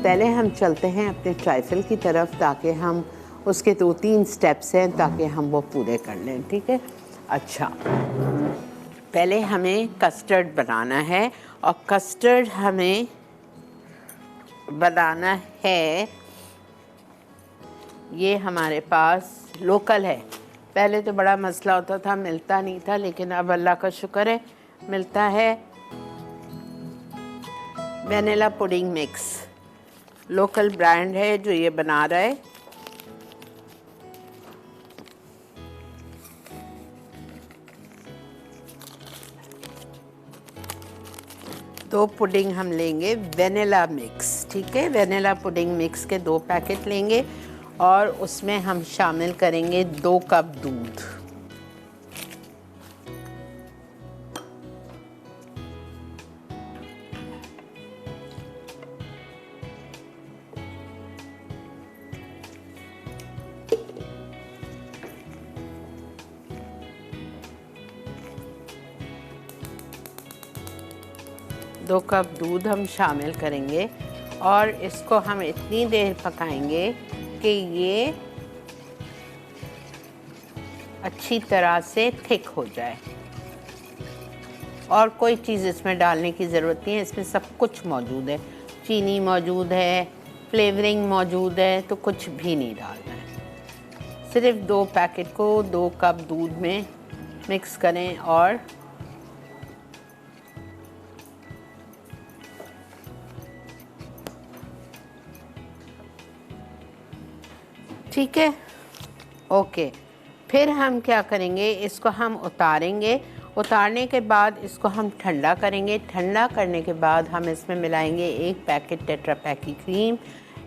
पहले हम चलते हैं अपने ट्राइफल की तरफ, ताकि हम उसके 2-3 स्टेप्स हैं ताकि हम वो पूरे कर लें, ठीक है। अच्छा, पहले हमें कस्टर्ड बनाना है, और कस्टर्ड हमें बनाना है, ये हमारे पास लोकल है। पहले तो बड़ा मसला होता था, मिलता नहीं था, लेकिन अब अल्लाह का शुक्र है मिलता है। Vanilla pudding mix local brand है जो ये बना रहा है। दो पुडिंग हम लेंगे वेनिला मिक्स, ठीक है। वेनिला पुडिंग मिक्स के 2 पैकेट लेंगे, और उसमें हम शामिल करेंगे 2 कप दूध। दो कप दूध हम शामिल करेंगे, और इसको हम इतनी देर पकाएंगे कि ये अच्छी तरह से थिक हो जाए। और कोई चीज़ इसमें डालने की ज़रूरत नहीं है, इसमें सब कुछ मौजूद है। चीनी मौजूद है, फ्लेवरिंग मौजूद है, तो कुछ भी नहीं डालना है। सिर्फ 2 पैकेट को 2 कप दूध में मिक्स करें, और ठीक है, ओके। फिर हम क्या करेंगे, इसको हम उतारेंगे। उतारने के बाद इसको हम ठंडा करेंगे। ठंडा करने के बाद हम इसमें मिलाएंगे 1 पैकेट टेट्रा पैक की क्रीम,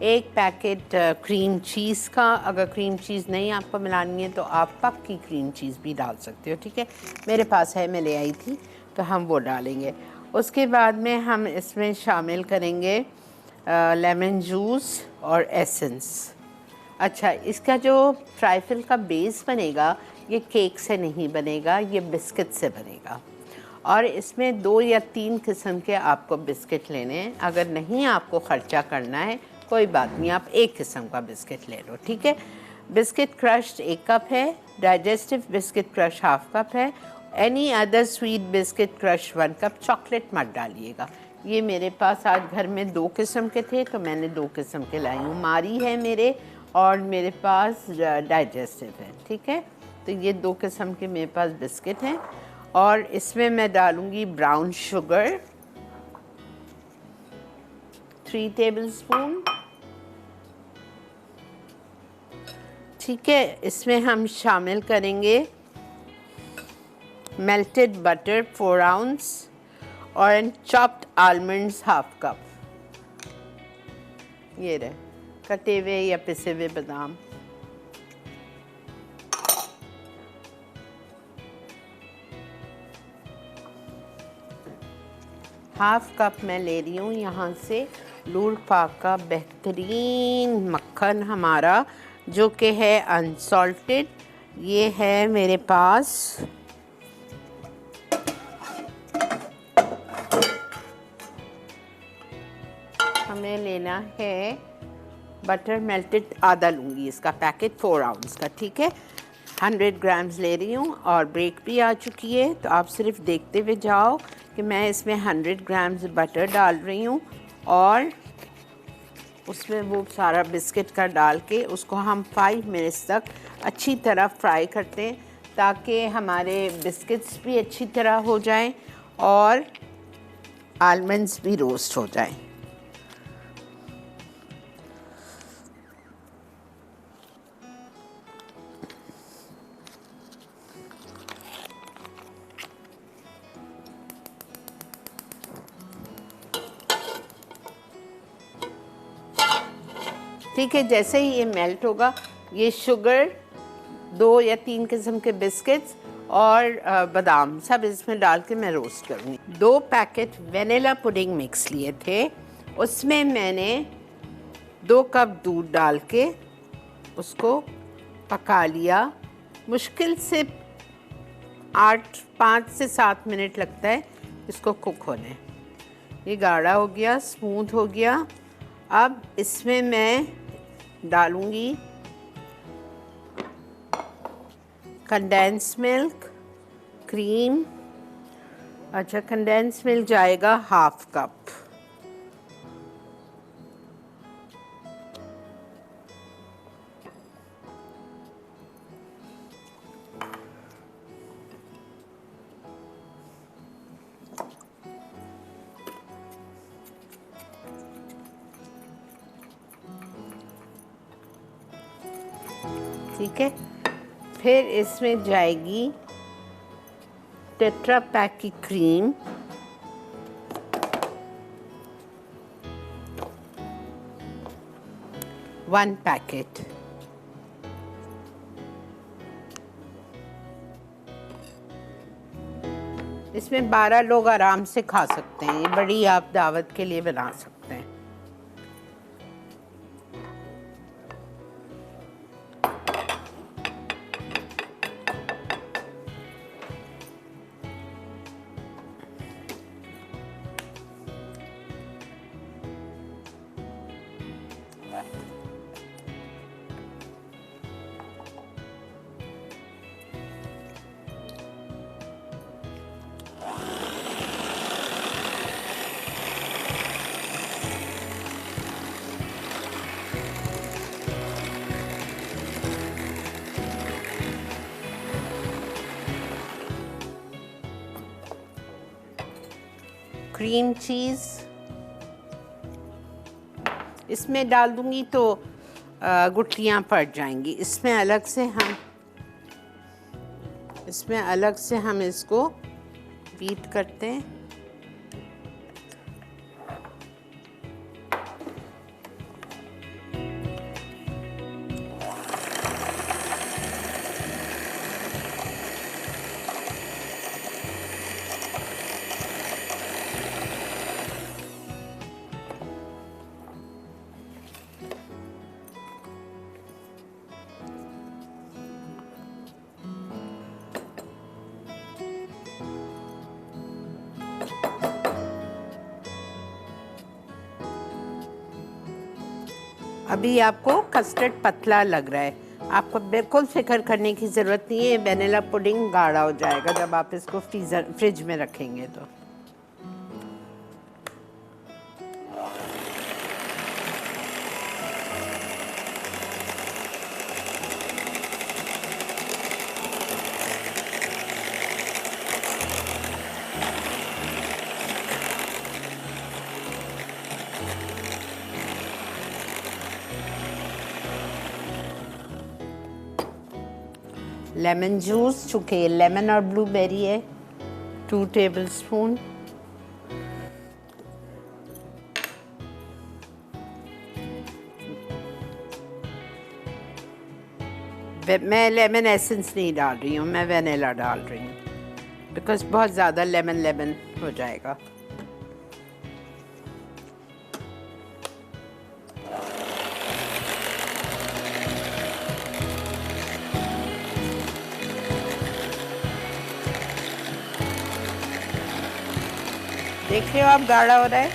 1 पैकेट क्रीम चीज़ का। अगर क्रीम चीज़ नहीं आपको मिलानी है तो आप पक की क्रीम चीज़ भी डाल सकते हो, ठीक है। मेरे पास है, मैं ले आई थी, तो हम वो डालेंगे। उसके बाद में हम इसमें शामिल करेंगे लेमन जूस और एसेंस। अच्छा, इसका जो ट्राइफल का बेस बनेगा ये केक से नहीं बनेगा, ये बिस्किट से बनेगा। और इसमें 2 या 3 किस्म के आपको बिस्किट लेने हैं। अगर नहीं आपको ख़र्चा करना है कोई बात नहीं, आप 1 किस्म का बिस्किट ले लो, ठीक है। बिस्किट क्रश 1 कप है, डाइजेस्टिव बिस्किट क्रश 1/2 कप है, any other sweet biscuit crush 1 cup. Chocolate मत डालिएगा। ये मेरे पास आज घर में 2 किस्म के थे, तो मैंने 2 किस्म के लाई हूँ। मारी है मेरे, और मेरे पास डाइजेस्टिव है, ठीक है। तो ये 2 किस्म के मेरे पास बिस्किट हैं। और इसमें मैं डालूँगी ब्राउन शुगर 3 टेबलस्पून, ठीक है। इसमें हम शामिल करेंगे मेल्टेड बटर 4 आउंस, और चॉप्ड आलमंड्स 1/2 कप। ये रहे कटे हुए या पिसे हुए बादाम। हाफ कप मैं ले रही हूँ यहाँ से लूर पाक का बेहतरीन मक्खन हमारा, जो कि है अनसॉल्टेड। ये है मेरे पास हमें लेना है बटर मेल्टेड, आधा लूँगी इसका पैकेट 4 आउंस का, ठीक है। 100 ग्राम्स ले रही हूँ, और ब्रेक भी आ चुकी है, तो आप सिर्फ देखते हुए जाओ कि मैं इसमें 100 ग्राम्स बटर डाल रही हूँ, और उसमें वो सारा बिस्किट का डाल के उसको हम 5 मिनट्स तक अच्छी तरह फ्राई करते हैं, ताकि हमारे बिस्किट्स भी अच्छी तरह हो जाएं और आलमंड्स भी रोस्ट हो जाएं। ठीक है, जैसे ही ये मेल्ट होगा, ये शुगर, 2 या 3 किस्म के बिस्किट्स और बादाम सब इसमें डाल के मैं रोस्ट करूँगी। 2 पैकेट वेनिला पुडिंग मिक्स लिए थे, उसमें मैंने 2 कप दूध डाल के उसको पका लिया। मुश्किल से 5 से 7 मिनट लगता है इसको कुक होने। ये गाढ़ा हो गया, स्मूथ हो गया। अब इसमें मैं डालूंगी कंडेंस मिल्क, क्रीम। अच्छा, कंडेंस मिल्क जाएगा 1/2 कप। ठीक है, फिर इसमें जाएगी टेट्रा पैक की क्रीम, वन पैकेट। इसमें 12 लोग आराम से खा सकते हैं, ये बड़ी आप दावत के लिए बना सकते हैं। क्रीम चीज़ इसमें डाल दूंगी तो गुठलियाँ पड़ जाएंगी। इसमें अलग से हम इसको बीट करते हैं। अभी आपको कस्टर्ड पतला लग रहा है, आपको बिल्कुल फिक्र करने की ज़रूरत नहीं है। वेनिला पुडिंग गाढ़ा हो जाएगा जब आप इसको फ्रिज में रखेंगे तो। लेमन जूस, चूँकि ये लेमन और ब्लूबेरी है, 2 टेबलस्पून। मैं लेमन एसेंस नहीं डाल रही हूँ, मैं वेनिला डाल रही हूँ बिकॉज बहुत ज़्यादा लेमन हो जाएगा। देख रहे हो आप, गाढ़ा हो रहा है।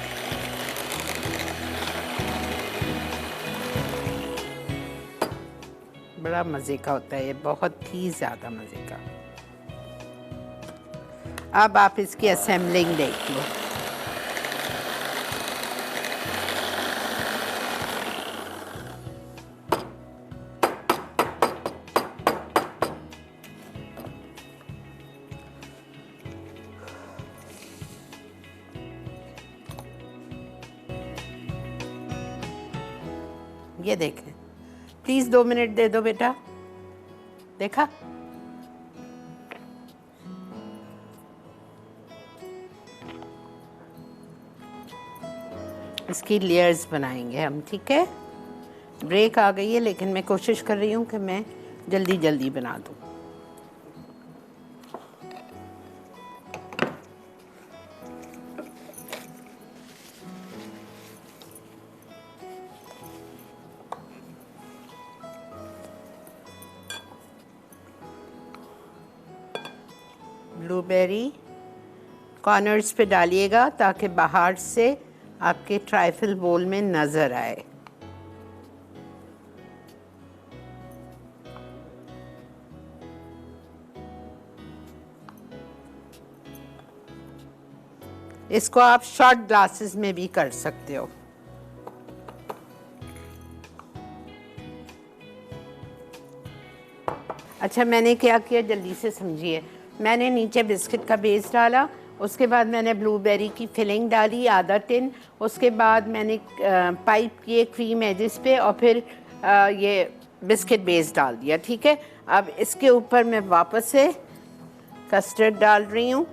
बड़ा मज़े का होता है ये, बहुत ही ज़्यादा मज़े का। अब आप इसकी असेंबलिंग देख लो। ये देखें, प्लीज़ 2 मिनट दे दो बेटा। देखा, इसकी लेयर्स बनाएंगे हम, ठीक है। ब्रेक आ गई है लेकिन मैं कोशिश कर रही हूँ कि मैं जल्दी जल्दी बना दूँ। ब्लूबेरी कॉर्नर्स पे डालिएगा ताकि बाहर से आपके ट्राइफल बोल में नज़र आए। इसको आप शॉर्ट ग्लासेस में भी कर सकते हो। अच्छा, मैंने क्या किया जल्दी से समझिए। मैंने नीचे बिस्किट का बेस डाला, उसके बाद मैंने ब्लूबेरी की फिलिंग डाली आधा टिन, उसके बाद मैंने पाइप किए क्रीम एजेस पे और फिर ये बिस्किट बेस डाल दिया। ठीक है, अब इसके ऊपर मैं वापस से कस्टर्ड डाल रही हूँ।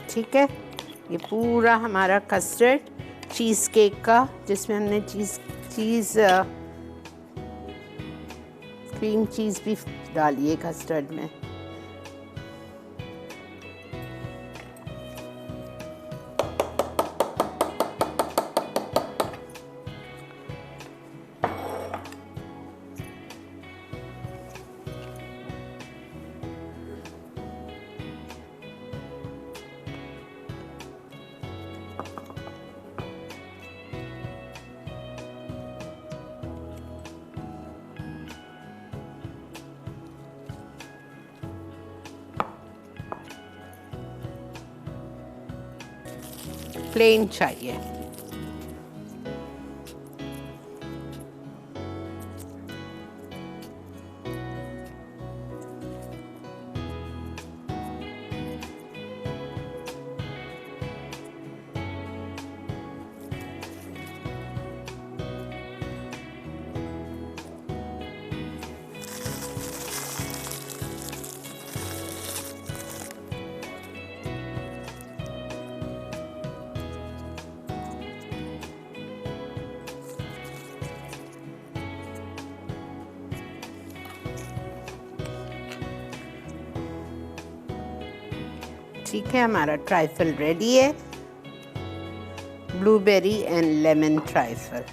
ठीक है, ये पूरा हमारा कस्टर्ड चीज़ केक का, जिसमें हमने क्रीम चीज़ भी डाली है कस्टर्ड में। प्लेन चाहिए। ठीक है, हमारा ट्राइफल रेडी है, ब्लूबेरी एंड लेमन ट्राइफल।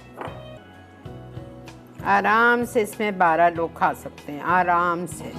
आराम से इसमें 12 लोग खा सकते हैं, आराम से।